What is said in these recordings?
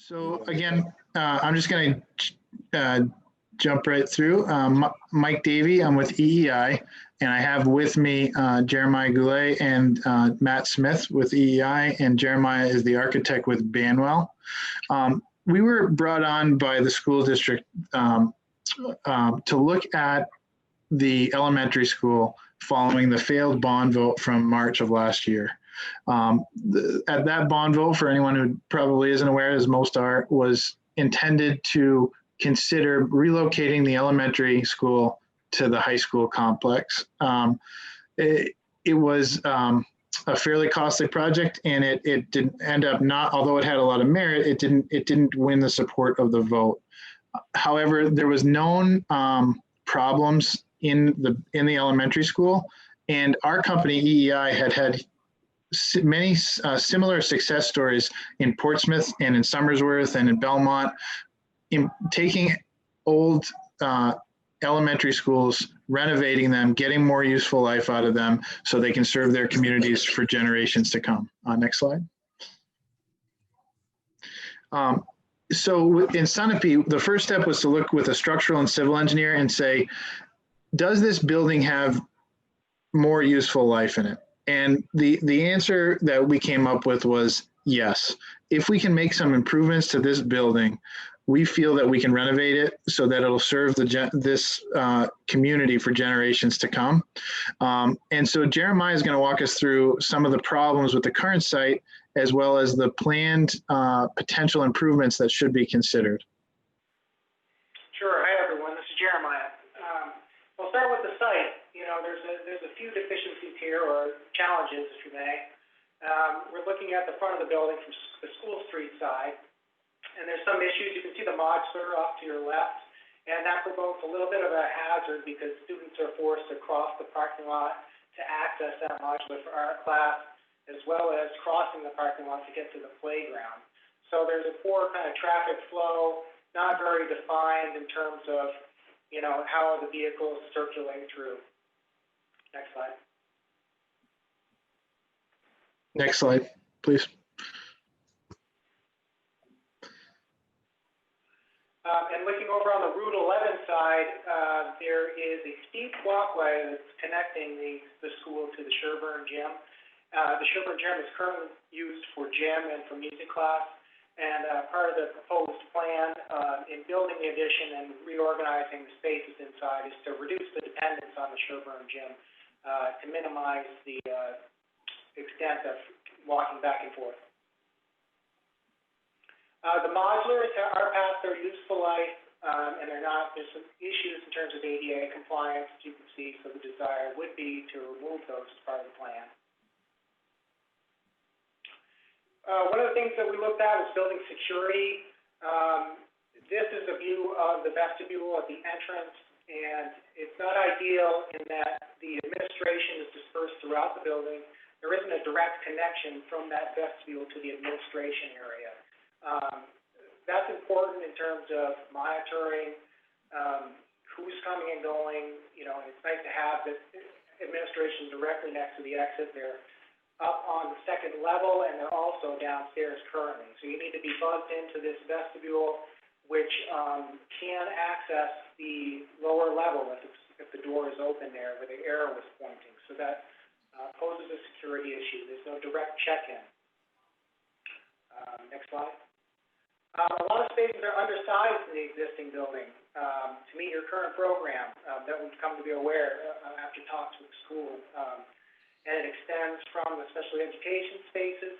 So again, I'm just going to jump right through. Mike Davey, I'm with EEI, and I have with me Jeremiah Goulet and Matt Smith with EEI, and Jeremiah is the architect with Banwell. We were brought on by the school district to look at the elementary school following the failed bond vote from March of last year. At that bond vote, for anyone who probably isn't aware, as most are, was intended to consider relocating the elementary school to the high school complex. It was a fairly costly project, and it didn't end up not, although it had a lot of merit, it didn't win the support of the vote. However, there was known problems in the elementary school, and our company EEI had many similar success stories in Portsmouth and in Somersworth and in Belmont, in taking old elementary schools, renovating them, getting more useful life out of them so they can serve their communities for generations to come. Next slide. So in Sunapee, the first step was to look with a structural and civil engineer and say, does this building have more useful life in it? And the answer that we came up with was yes. If we can make some improvements to this building, we feel that we can renovate it so that it'll serve this community for generations to come. And so Jeremiah is going to walk us through some of the problems with the current site, as well as the planned potential improvements that should be considered. Sure. Hi, everyone. This is Jeremiah. We'll start with the site. You know, there's a few deficiencies here, or challenges, if you may. We're looking at the front of the building from the School Street side, and there's some issues. You can see the modular off to your left, and that provokes a little bit of a hazard because students are forced to cross the parking lot to access that modular for art class, as well as crossing the parking lot to get to the playground. So there's a poor kind of traffic flow, not very defined in terms of, you know, how the vehicles circulate through. Next slide. Next slide, please. And looking over on the Route 11 side, there is a steep walkway that's connecting the school to the Sherburne Gym. The Sherburne Gym is currently used for gym and for music class. And part of the proposed plan in building the addition and reorganizing the spaces inside is to reduce the dependence on the Sherburne Gym to minimize the extent of walking back and forth. The modulars are past their useful life, and there's some issues in terms of ADA compliance, as you can see, so the desire would be to remove those as part of the plan. One of the things that we looked at was building security. This is a view of the vestibule at the entrance, and it's not ideal in that the administration is dispersed throughout the building. There isn't a direct connection from that vestibule to the administration area. That's important in terms of monitoring who's coming and going. You know, it's nice to have the administration directly next to the exit there. Up on the second level, and they're also downstairs currently. So you need to be buzzed into this vestibule, which can access the lower level if the door is open there where the arrow was pointing. So that poses a security issue. There's no direct check-in. Next slide. A lot of spaces are undersized in the existing building to meet your current program that we've come to be aware after talks with the school. And it extends from the special education spaces.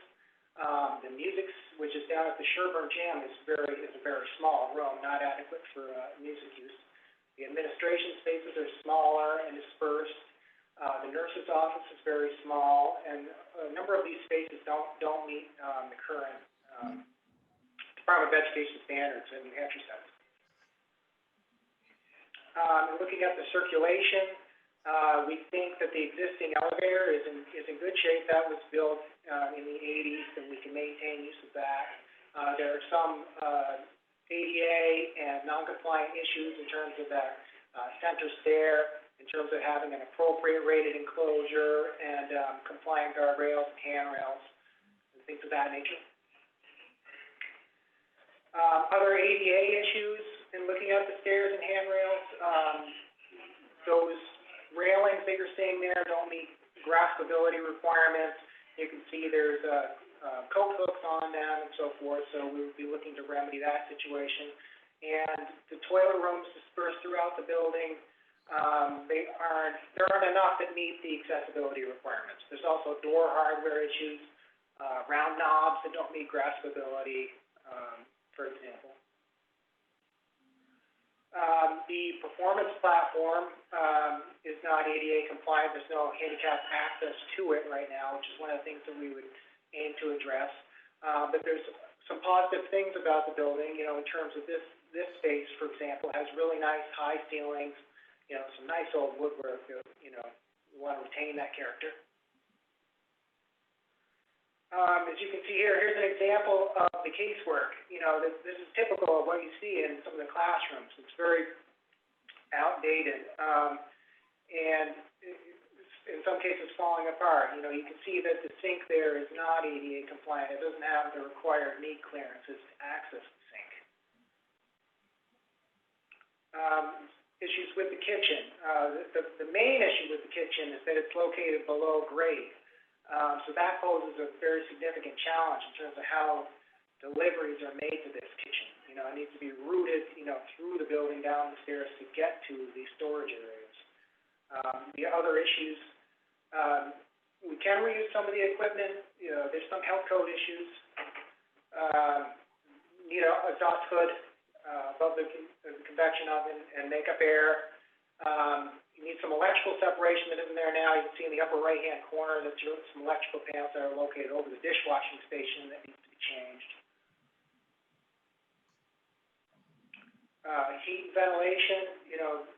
The music, which is down at the Sherburne Gym, is a very small room, not adequate for music use. The administration spaces are smaller and dispersed. The nurse's office is very small, and a number of these spaces don't meet the current Department of Education standards in New Hampshire sets. Looking at the circulation, we think that the existing elevator is in good shape. That was built in the 80s, and we can maintain use of that. There are some ADA and non-compliant issues in terms of that center stair, in terms of having an appropriate rated enclosure and compliant guardrails and handrails and things of that nature. ADA issues in looking at the stairs and handrails. Those railings that you're seeing there don't meet graspability requirements. You can see there's coat hooks on them and so forth, so we would be looking to remedy that situation. And the toilet rooms dispersed throughout the building, there aren't enough that meet the accessibility requirements. There's also door hardware issues, round knobs that don't meet graspability, for example. The performance platform is not ADA compliant. There's no handicap access to it right now, which is one of the things that we would aim to address. But there's some positive things about the building, in terms of this space, for example, has really nice high ceilings, some nice old woodwork, we want to retain that character. As you can see here, here's an example of the casework. This is typical of what you see in some of the classrooms. It's very outdated, and in some cases falling apart. You can see that the sink there is not ADA compliant. It doesn't have the required meat clearances to access the sink. Issues with the kitchen. The main issue with the kitchen is that it's located below grade. So that poses a very significant challenge in terms of how deliveries are made to this kitchen. It needs to be routed, through the building down the stairs to get to the storage areas. The other issues, we can reuse some of the equipment. There's some health code issues. Need a exhaust hood above the convection oven and makeup air. You need some electrical separation that isn't there now. You can see in the upper right-hand corner that some electrical panels that are located over the dishwashing station that needs to be changed. Heat and ventilation,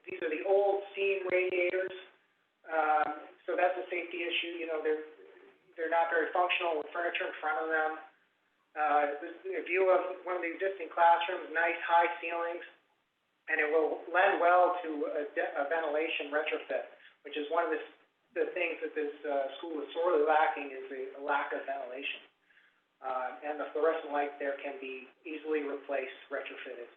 these are the old steam radiators. So that's a safety issue. They're not very functional with furniture in front of them. This is a view of one of the existing classrooms, nice high ceilings. And it will lend well to a ventilation retrofit, which is one of the things that this school is sorely lacking, is a lack of ventilation. And the fluorescent light there can be easily replaced, retrofitted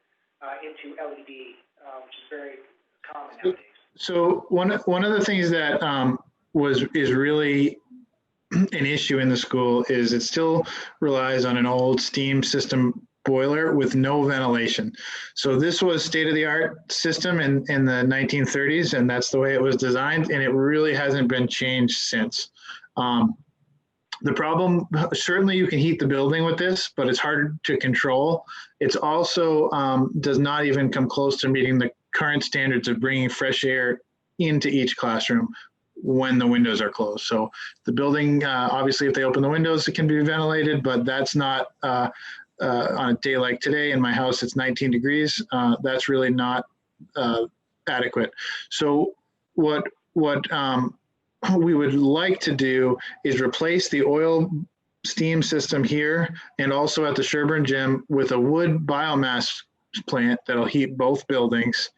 into LED, which is very common nowadays. So one of the things that is really an issue in the school is it still relies on an old steam system boiler with no ventilation. So this was state-of-the-art system in the 1930s, and that's the way it was designed, and it really hasn't been changed since. The problem, certainly you can heat the building with this, but it's hard to control. It's also does not even come close to meeting the current standards of bringing fresh air into each classroom when the windows are closed. So the building, obviously if they open the windows, it can be ventilated, but that's not, on a day like today in my house, it's 19 degrees. That's really not adequate. So what we would like to do is replace the oil steam system here and also at the Sherburne Gym with a wood biomass plant that'll heat both buildings.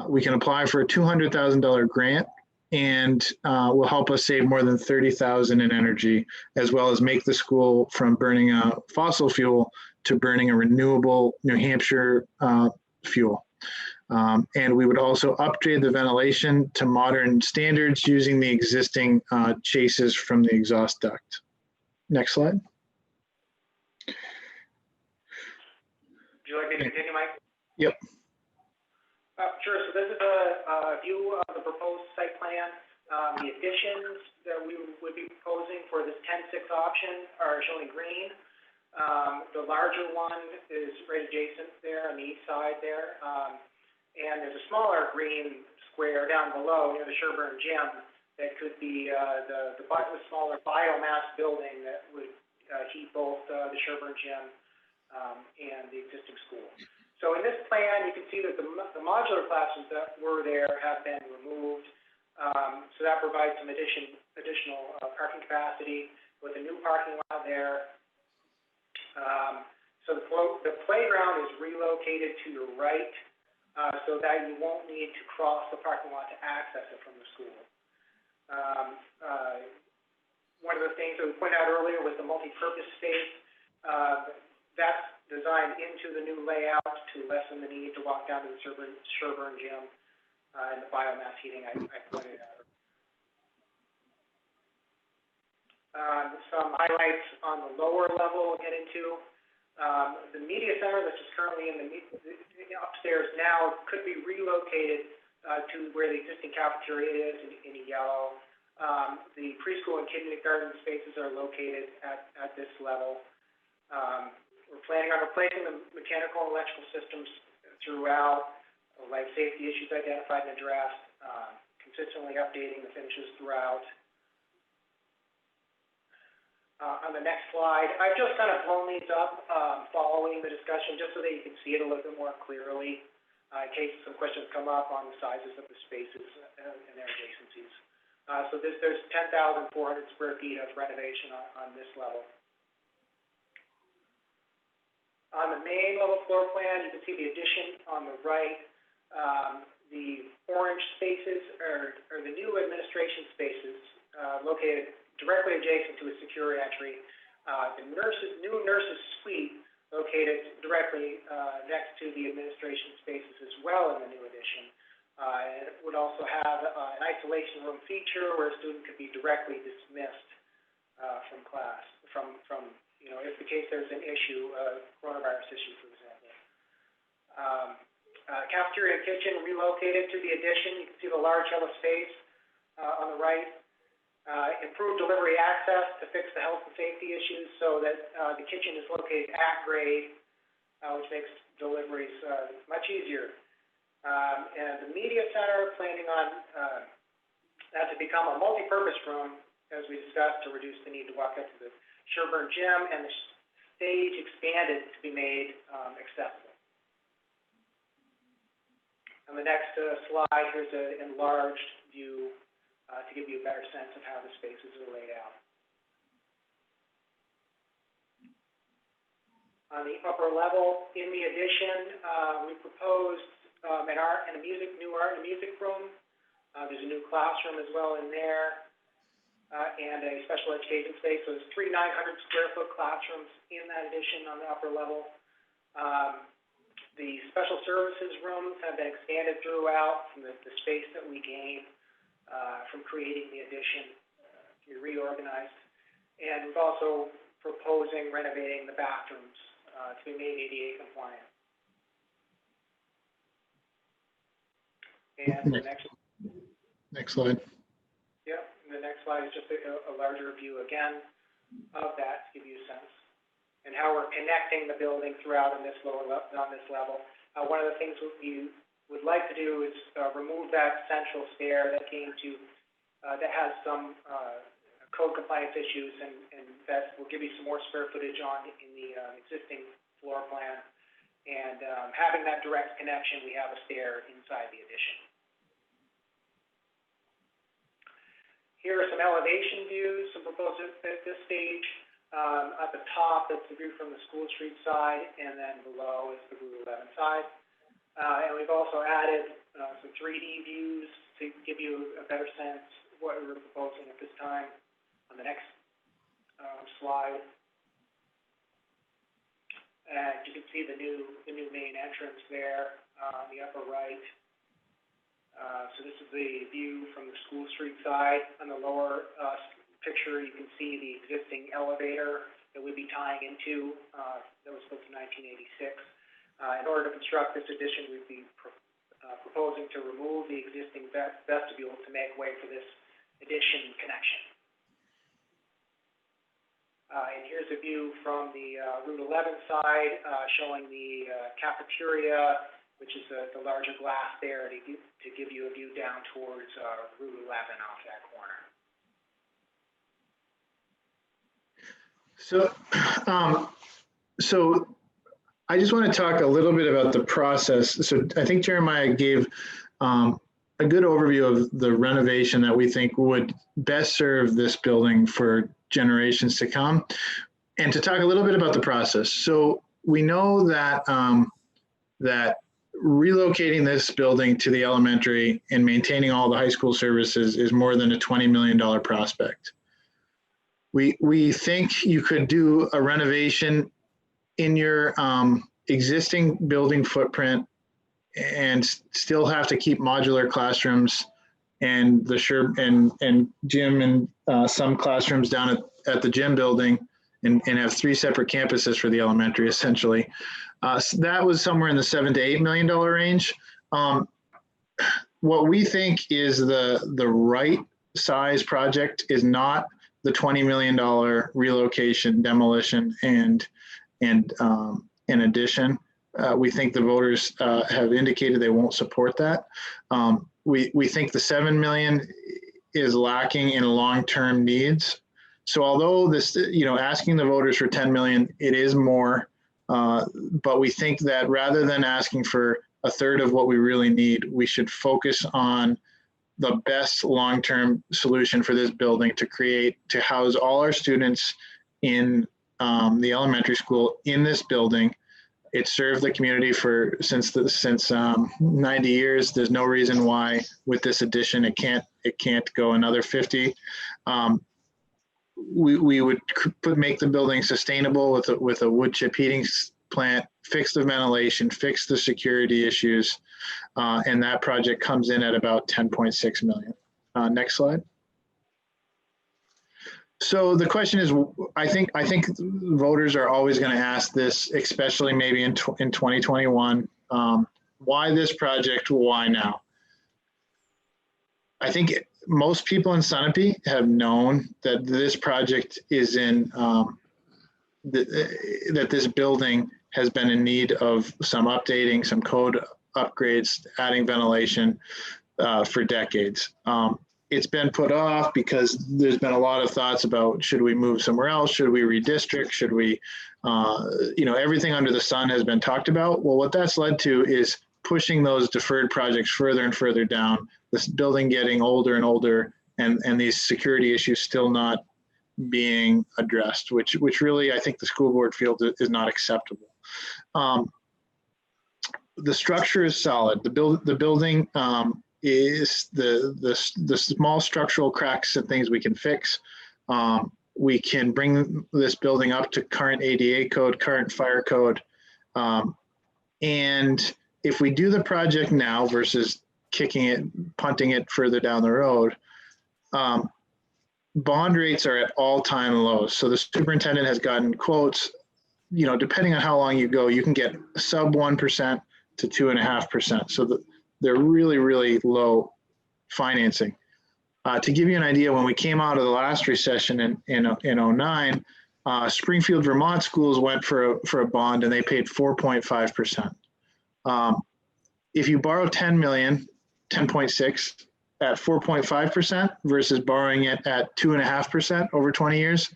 We can apply for a $200,000 grant, and will help us save more than $30,000 in energy, as well as make the school from burning a fossil fuel to burning a renewable New Hampshire fuel. And we would also upgrade the ventilation to modern standards using the existing chases from the exhaust duct. Next slide. Would you like me to continue, Mike? Yep. Sure. So this is a view of the proposed site plan. The additions that we would be proposing for this 10-6 option are shown in green. The larger one is right adjacent there on the east side there. And there's a smaller green square down below near the Sherburne Gym that could be the smaller biomass building that would heat both the Sherburne Gym and the existing school. So in this plan, you can see that the modular classrooms that were there have been removed. So that provides some additional parking capacity with a new parking lot there. So the playground is relocated to your right so that you won't need to cross the parking lot to access it from the school. One of the things that we pointed out earlier was the multi-purpose space. designed into the new layout to lessen the need to walk down to the Sherburne gym and the biomass heating I pointed out. Some highlights on the lower level we'll get into. The media center that's just currently in the upstairs now could be relocated to where the existing cafeteria is in yellow. The preschool and kindergarten spaces are located at this level. We're planning on replacing the mechanical and electrical systems throughout, life safety issues identified and addressed, consistently updating the finishes throughout. On the next slide, I've just kind of blown these up following the discussion just so that you can see it a little bit more clearly in case some questions come up on the sizes of the spaces and their adjacencies. So there's 10,400 square feet of renovation on this level. On the main level floor plan, you can see the addition on the right. The orange spaces are the new administration spaces located directly adjacent to a secure entry. The new nurses suite located directly next to the administration spaces as well in the new addition. It would also have an isolation room feature where a student could be directly dismissed from class, if the case there's an issue, coronavirus issue, for example. Cafeteria and kitchen relocated to the addition. You can see the large yellow space on the right. Improved delivery access to fix the health and safety issues so that the kitchen is located at grade, which makes deliveries much easier. And the media center, planning on that to become a multi-purpose room, as we discussed, to reduce the need to walk up to the Sherburne gym, and the stage expanded to be made accessible. On the next slide, here's an enlarged view to give you a better sense of how the spaces are laid out. On the upper level, in the addition, we proposed new art and music room. There's a new classroom as well in there, and a special education space. So there's 3 900 square foot classrooms in that addition on the upper level. The special services rooms have been expanded throughout from the space that we gained from creating the addition to be reorganized. And we're also proposing renovating the bathrooms to be made ADA compliant. And the next slide. Yeah, and the next slide is just a larger view again of that to give you a sense. And how we're connecting the building throughout on this level. One of the things we would like to do is remove that central stair that came to that has some code compliance issues, and that will give you some more square footage in the existing floor plan. And having that direct connection, we have a stair inside the addition. Here are some elevation views, some proposed at this stage. At the top, that's the view from the School Street side, and then below is the Route 11 side. And we've also added some 3D views to give you a better sense of what we're proposing at this time. On the next slide, and you can see the new main entrance there on the upper right. So this is the view from the School Street side. On the lower picture, you can see the existing elevator that we'd be tying into that was built in 1986. In order to construct this addition, we'd be proposing to remove the existing vestibule to make way for this addition connection. And here's a view from the Route 11 side showing the cafeteria, which is the larger glass there to give you a view down towards Route 11 off that corner. So I just want to talk a little bit about the process. So I think Jeremiah gave a good overview of the renovation that we think would best serve this building for generations to come, and to talk a little bit about the process. So we know that that relocating this building to the elementary and maintaining all the high school services is more than a $20 million prospect. We think you could do a renovation in your existing building footprint and still have to keep modular classrooms and and gym and some classrooms down at the gym building and have 3 separate campuses for the elementary essentially. So that was somewhere in the $7 to $8 million range. What we think is the right size project is not the $20 million relocation, demolition, and addition. We think the voters have indicated they won't support that. We think the $7 million is lacking in long-term needs. So although this, asking the voters for 10 million, it is more, but we think that rather than asking for a third of what we really need, we should focus on the best long-term solution for this building to house all our students in the elementary school in this building. It served the community since 90 years. There's no reason why with this addition it can't go another 50. We would make the building sustainable with a wood chip heating plant, fix the ventilation, fix the security issues, and that project comes in at about 10.6 million. Next slide. So the question is, I think voters are always going to ask this, especially maybe in 2021, why this project? Why now? I think most people in Sunapee have known that this project is that this building has been in need of some updating, some code upgrades, adding ventilation for decades. It's been put off because there's been a lot of thoughts about, should we move somewhere else? Should we redistrict? Should we, everything under the sun has been talked about. Well, what that's led to is pushing those deferred projects further and further down, this building getting older and older, and these security issues still not being addressed, which really I think the school board feels is not acceptable. The structure is solid. The building is the small structural cracks and things we can fix. We can bring this building up to current ADA code, current fire code. And if we do the project now versus punting it further down the road, bond rates are at all-time lows. So the superintendent has gotten quotes, depending on how long you go, you can get sub 1% to 2.5%. So they're really, really low financing. To give you an idea, when we came out of the last recession in 09, Springfield, Vermont schools went for a bond and they paid 4.5%. If you borrow 10 million, 10.6 at 4.5% versus borrowing it at 2.5% over 20 years,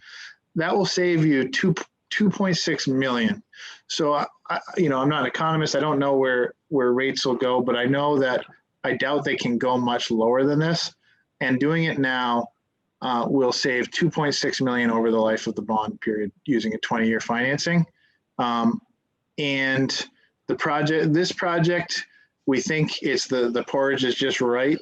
that will save you 2.6 million. So I'm not an economist. I don't know where rates will go, but I know that I doubt they can go much lower than this. And doing it now will save 2.6 million over the life of the bond period using a 20-year financing. And this project, we think it's the porridge is just right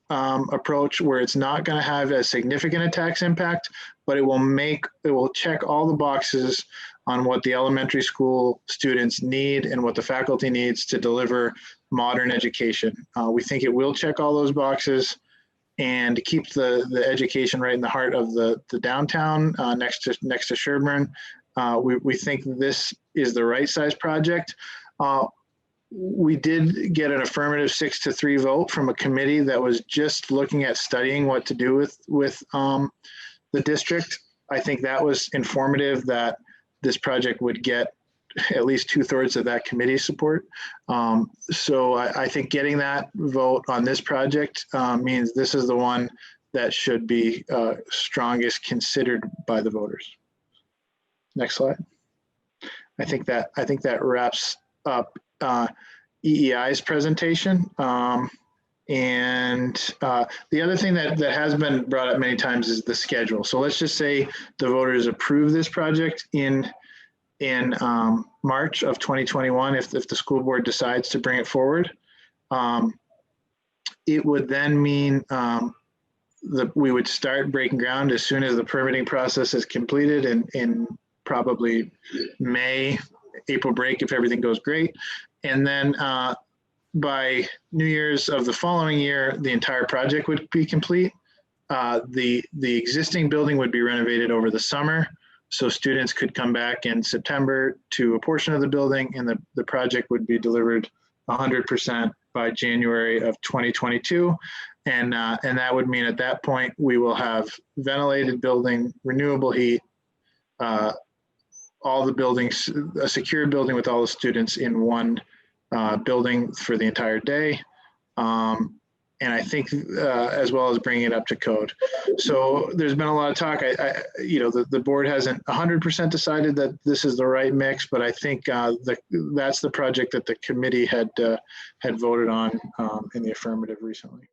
approach, where it's not going to have a significant a tax impact, but it will check all the boxes on what the elementary school students need and what the faculty needs to deliver modern education. We think it will check all those boxes and keep the education right in the heart of the downtown next to Sherburne. We think this is the right size project. We did get an affirmative 6-3 vote from a committee that was just looking at studying what to do with the district. I think that was informative that this project would get at least 2/3 of that committee support. So I think getting that vote on this project means this is the one that should be strongest considered by the voters. Next slide. I think that wraps up EEI's presentation. And the other thing that has been brought up many times is the schedule. So let's just say the voters approve this project in March of 2021, if the school board decides to bring it forward. It would then mean that we would start breaking ground as soon as the permitting process is completed in probably May, April break if everything goes great. And then by New Year's of the following year, the entire project would be complete. The existing building would be renovated over the summer, so students could come back in September to a portion of the building, and the project would be delivered 100% by January of 2022. And that would mean at that point, we will have ventilated building, renewable heat, all the buildings, a secure building with all the students in one building for the entire day. And I think as well as bringing it up to code. So there's been a lot of talk. The board hasn't 100% decided that this is the right mix, but I think that's the project that the committee had voted on in the affirmative recently.